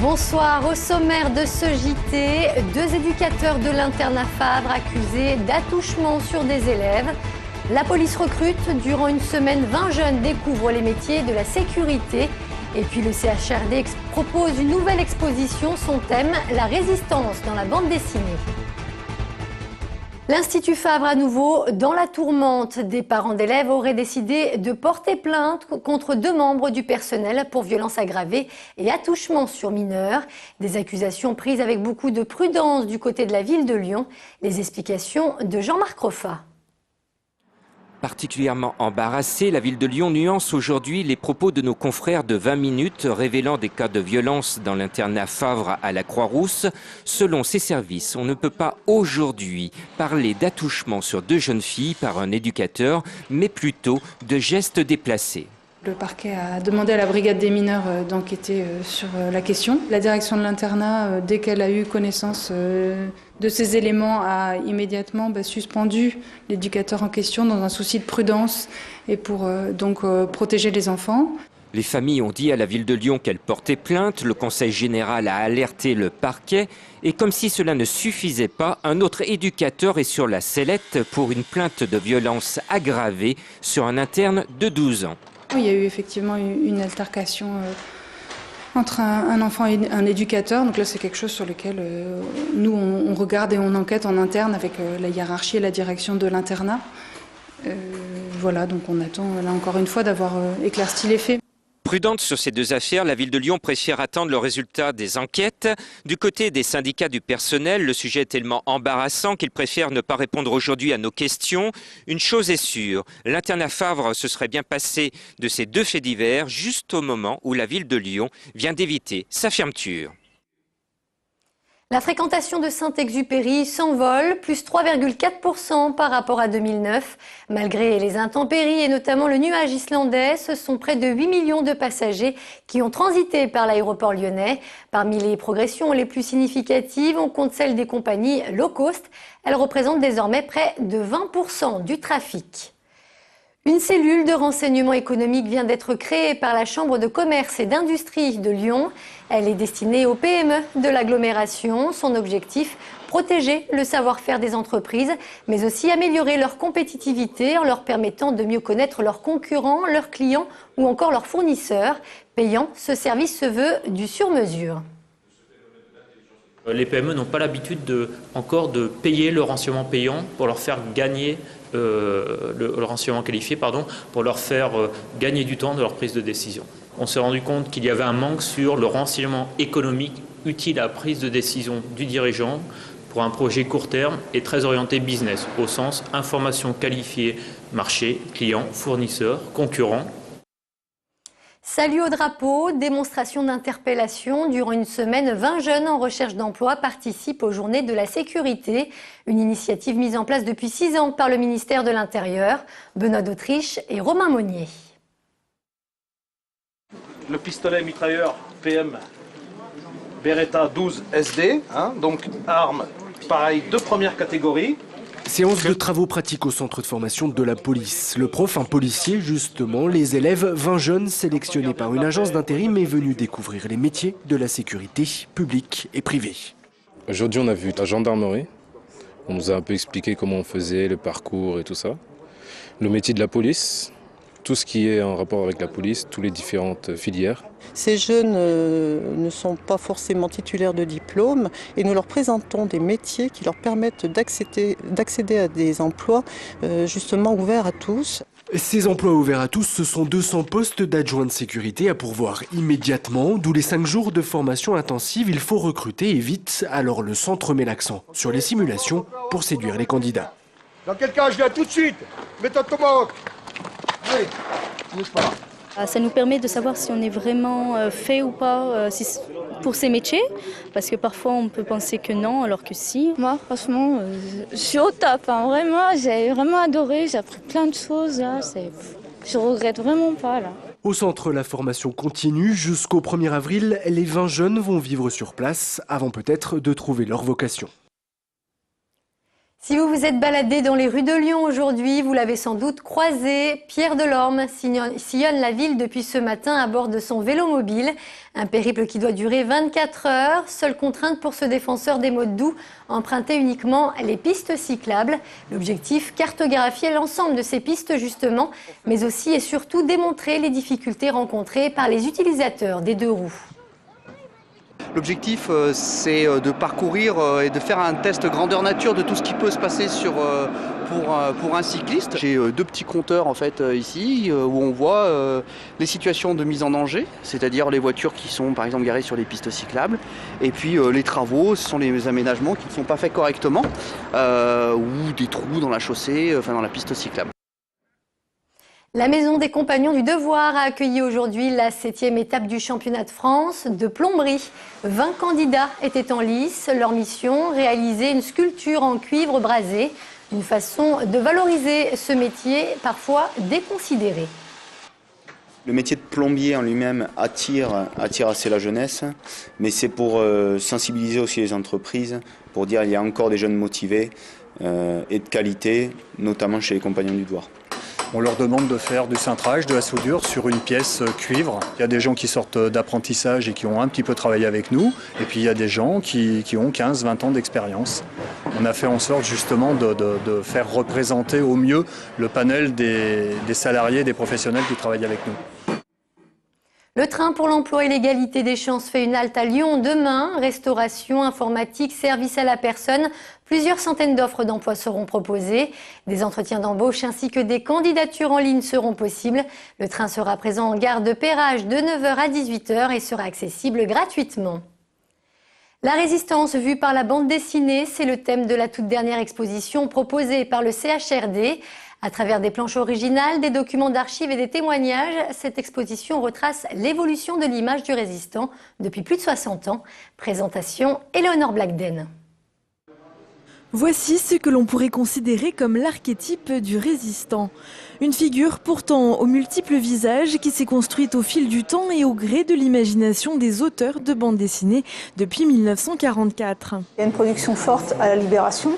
Bonsoir. Au sommaire de ce JT, 2 éducateurs de l'internat Favre accusés d'attouchement sur des élèves. La police recrute. Durant une semaine, 20 jeunes découvrent les métiers de la sécurité. Et puis le CHRD propose une nouvelle exposition. Son thème, la résistance dans la bande dessinée. L'Institut Favre à nouveau dans la tourmente. Des parents d'élèves auraient décidé de porter plainte contre 2 membres du personnel pour violences aggravées et attouchement sur mineurs. Des accusations prises avec beaucoup de prudence du côté de la ville de Lyon. Les explications de Jean-Marc Roffa. Particulièrement embarrassée, la ville de Lyon nuance aujourd'hui les propos de nos confrères de 20 minutes révélant des cas de violence dans l'internat Favre à la Croix-Rousse. Selon ses services, on ne peut pas aujourd'hui parler d'attouchement sur 2 jeunes filles par un éducateur, mais plutôt de gestes déplacés. Le parquet a demandé à la brigade des mineurs d'enquêter sur la question. La direction de l'internat, dès qu'elle a eu connaissance de ces éléments, a immédiatement suspendu l'éducateur en question dans un souci de prudence et pour protéger les enfants. Les familles ont dit à la ville de Lyon qu'elles portaient plainte. Le conseil général a alerté le parquet. Et comme si cela ne suffisait pas, un autre éducateur est sur la sellette pour une plainte de violence aggravée sur un interne de 12 ans. Il y a eu effectivement une altercation entre un enfant et un éducateur. Donc là, c'est quelque chose sur lequel nous, on regarde et on enquête en interne avec la hiérarchie et la direction de l'internat. Voilà, donc on attend là encore une fois d'avoir éclairci les faits. Prudente sur ces 2 affaires, la ville de Lyon préfère attendre le résultat des enquêtes. Du côté des syndicats du personnel, le sujet est tellement embarrassant qu'ils préfèrent ne pas répondre aujourd'hui à nos questions. Une chose est sûre, l'internat Favre se serait bien passé de ces 2 faits divers juste au moment où la ville de Lyon vient d'éviter sa fermeture. La fréquentation de Saint-Exupéry s'envole, plus 3,4% par rapport à 2009. Malgré les intempéries et notamment le nuage islandais, ce sont près de 8 millions de passagers qui ont transité par l'aéroport lyonnais. Parmi les progressions les plus significatives, on compte celle des compagnies low cost. Elles représentent désormais près de 20% du trafic. Une cellule de renseignement économique vient d'être créée par la Chambre de commerce et d'industrie de Lyon. Elle est destinée aux PME de l'agglomération. Son objectif, protéger le savoir-faire des entreprises, mais aussi améliorer leur compétitivité en leur permettant de mieux connaître leurs concurrents, leurs clients ou encore leurs fournisseurs. Payant, ce service se veut du sur-mesure. Les PME n'ont pas l'habitude encore de payer le renseignement payant pour leur faire gagner le renseignement qualifié, pour leur faire gagner du temps de leur prise de décision. On s'est rendu compte qu'il y avait un manque sur le renseignement économique utile à la prise de décision du dirigeant pour un projet court terme et très orienté business, au sens information qualifiée, marché, client, fournisseur, concurrent. Salut au drapeau, démonstration d'interpellation. Durant une semaine, 20 jeunes en recherche d'emploi participent aux Journées de la sécurité. Une initiative mise en place depuis 6 ans par le ministère de l'Intérieur. Benoît d'Autriche et Romain Monnier. Le pistolet mitrailleur PM Beretta 12 SD, donc arme pareil de première catégorie. Séance de travaux pratiques au centre de formation de la police. Le prof, un policier justement, les élèves, 20 jeunes sélectionnés par une agence d'intérim est venus découvrir les métiers de la sécurité publique et privée. Aujourd'hui on a vu la gendarmerie, on nous a un peu expliqué comment on faisait, le parcours et tout ça. Le métier de la police, tout ce qui est en rapport avec la police, toutes les différentes filières. Ces jeunes ne sont pas forcément titulaires de diplôme et nous leur présentons des métiers qui leur permettent d'accéder à des emplois justement ouverts à tous. Ces emplois ouverts à tous, ce sont 200 postes d'adjoints de sécurité à pourvoir immédiatement, d'où les 5 jours de formation intensive. Il faut recruter et vite, alors le centre met l'accent sur les simulations pour séduire les candidats. Dans quel cas je viens tout de suite. Méthode Tomahawk. Allez, bouge pas. Ça nous permet de savoir si on est vraiment fait ou pas pour ces métiers, parce que parfois on peut penser que non, alors que si. Moi, franchement, je suis au top. Vraiment, j'ai vraiment adoré, j'ai appris plein de choses. Là, je regrette vraiment pas. Là. Au centre, la formation continue. Jusqu'au 1er avril, les 20 jeunes vont vivre sur place, avant peut-être de trouver leur vocation. Si vous vous êtes baladé dans les rues de Lyon aujourd'hui, vous l'avez sans doute croisé. Pierre Delorme sillonne la ville depuis ce matin à bord de son vélo mobile. Un périple qui doit durer 24 heures. Seule contrainte pour ce défenseur des modes doux, emprunter uniquement les pistes cyclables. L'objectif, cartographier l'ensemble de ces pistes justement, mais aussi et surtout démontrer les difficultés rencontrées par les utilisateurs des deux roues. L'objectif, c'est de parcourir et de faire un test grandeur nature de tout ce qui peut se passer pour un cycliste. J'ai deux petits compteurs en fait ici où on voit les situations de mise en danger, c'est-à-dire les voitures qui sont par exemple garées sur les pistes cyclables, et puis les travaux, ce sont les aménagements qui ne sont pas faits correctement ou des trous dans la chaussée, enfin dans la piste cyclable. La Maison des Compagnons du Devoir a accueilli aujourd'hui la 7e étape du championnat de France de plomberie. 20 candidats étaient en lice. Leur mission, réaliser une sculpture en cuivre brasé. Une façon de valoriser ce métier parfois déconsidéré. Le métier de plombier en lui-même attire assez la jeunesse, mais c'est pour sensibiliser aussi les entreprises, pour dire qu'il y a encore des jeunes motivés et de qualité, notamment chez les Compagnons du Devoir. On leur demande de faire du cintrage, de la soudure sur une pièce cuivre. Il y a des gens qui sortent d'apprentissage et qui ont un petit peu travaillé avec nous. Et puis il y a des gens qui ont 15-20 ans d'expérience. On a fait en sorte justement de faire représenter au mieux le panel des salariés, des professionnels qui travaillent avec nous. Le train pour l'emploi et l'égalité des chances fait une halte à Lyon demain. Restauration, informatique, service à la personne. Plusieurs centaines d'offres d'emploi seront proposées. Des entretiens d'embauche ainsi que des candidatures en ligne seront possibles. Le train sera présent en gare de Perrache de 9h à 18h et sera accessible gratuitement. La résistance vue par la bande dessinée, c'est le thème de la toute dernière exposition proposée par le CHRD. À travers des planches originales, des documents d'archives et des témoignages, cette exposition retrace l'évolution de l'image du résistant depuis plus de 60 ans. Présentation, Éléonore Blackden. Voici ce que l'on pourrait considérer comme l'archétype du résistant. Une figure pourtant aux multiples visages qui s'est construite au fil du temps et au gré de l'imagination des auteurs de bande dessinée depuis 1944. Il y a une production forte à la Libération,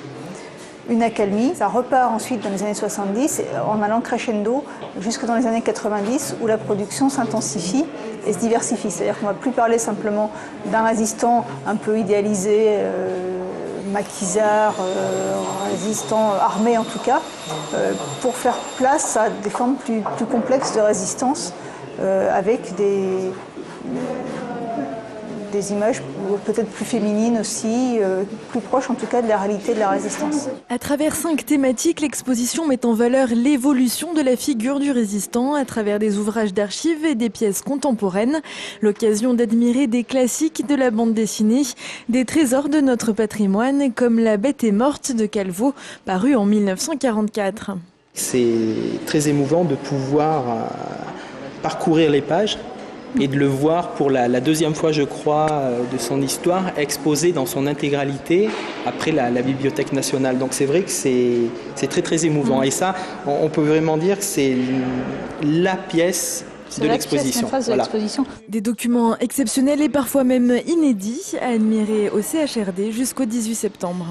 une accalmie. Ça repart ensuite dans les années 70 en allant crescendo jusque dans les années 90 où la production s'intensifie et se diversifie. C'est-à-dire qu'on ne va plus parler simplement d'un résistant un peu idéalisé, maquisard, résistant armé en tout cas, pour faire place à des formes plus complexes de résistance avec des images peut-être plus féminines aussi, plus proches en tout cas de la réalité de la résistance. À travers 5 thématiques, l'exposition met en valeur l'évolution de la figure du résistant à travers des ouvrages d'archives et des pièces contemporaines. L'occasion d'admirer des classiques de la bande dessinée, des trésors de notre patrimoine comme La Bête est morte de Calvot, paru en 1944. C'est très émouvant de pouvoir parcourir les pages et de le voir pour la deuxième fois, je crois, de son histoire, exposé dans son intégralité après la Bibliothèque nationale. Donc c'est vrai que c'est très très émouvant. Et ça, on peut vraiment dire que c'est la pièce de l'exposition. Voilà. Des documents exceptionnels et parfois même inédits à admirer au CHRD jusqu'au 18 septembre.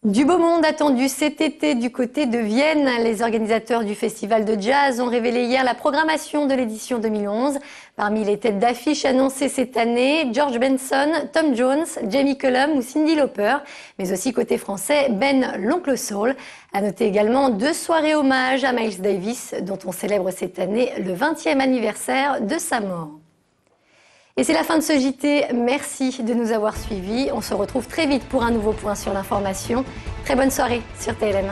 Du beau monde attendu cet été du côté de Vienne. Les organisateurs du festival de jazz ont révélé hier la programmation de l'édition 2011. Parmi les têtes d'affiche annoncées cette année, George Benson, Tom Jones, Jamie Cullum ou Cyndi Lauper, mais aussi côté français, Ben l'Oncle Soul. À noter également 2 soirées hommage à Miles Davis, dont on célèbre cette année le 20e anniversaire de sa mort. Et c'est la fin de ce JT. Merci de nous avoir suivis. On se retrouve très vite pour un nouveau point sur l'information. Très bonne soirée sur TLM.